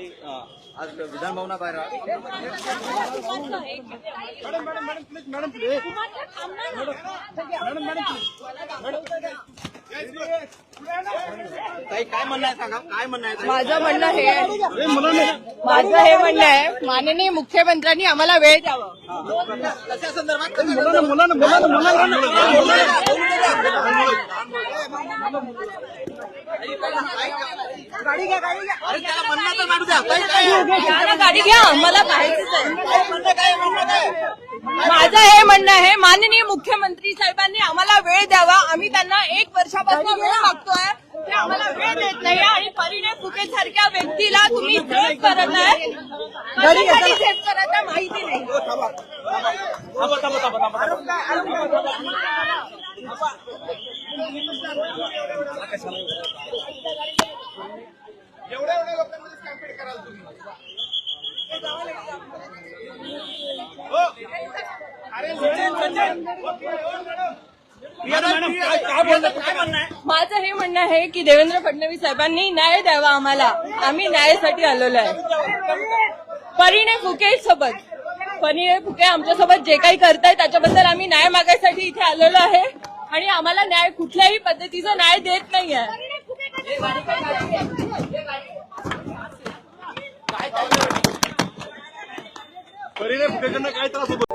आज विधान भवनाबाहेर काय म्हणणं आहे सांगा, काय म्हणणं आहे? माझं म्हणणं आहे माननीय मुख्यमंत्र्यांनी आम्हाला वेळ द्यावा. कशा संदर्भात गाडी घ्या, गाडी घ्या. अरे त्याला म्हणणं तर काढू द्या. गाडी घ्या, मला पाहायचंच आहे. माझं हे म्हणणं आहे माननीय मुख्यमंत्री साहेबांनी आम्हाला वेळ द्यावा. आम्ही त्यांना 1 वर्षापासून वेळ मागतोय, ते आम्हाला वेळ देत नाही. आणि परिणय फुके सारख्या व्यक्तीला तुम्ही सेफ करत नाही, कशासाठी सेफ करत आहे माहिती नाही. एवढ्या लोकांमध्ये कॅम्पेन कराल तुम्ही? माझं हे म्हणणं आहे की देवेंद्र फडणवीस साहेबांनी न्याय द्यावा आम्हाला. आम्ही न्यायासाठी आलेलो आहे. परिणय फुके सोबत, परिणय फुके आमच्यासोबत जे काही करतायत त्याच्याबद्दल आम्ही न्याय मागायसाठी इथे आलेलो आहे. आणि आम्हाला न्याय कुठल्याही पद्धतीचा न्याय देत नाहीये.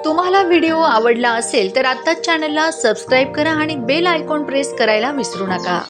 तुम्हाला व्हिडिओ आवडला असेल तर आत्ताच चॅनलला सबस्क्राईब करा आणि बेल आयकॉन प्रेस करायला विसरू नका.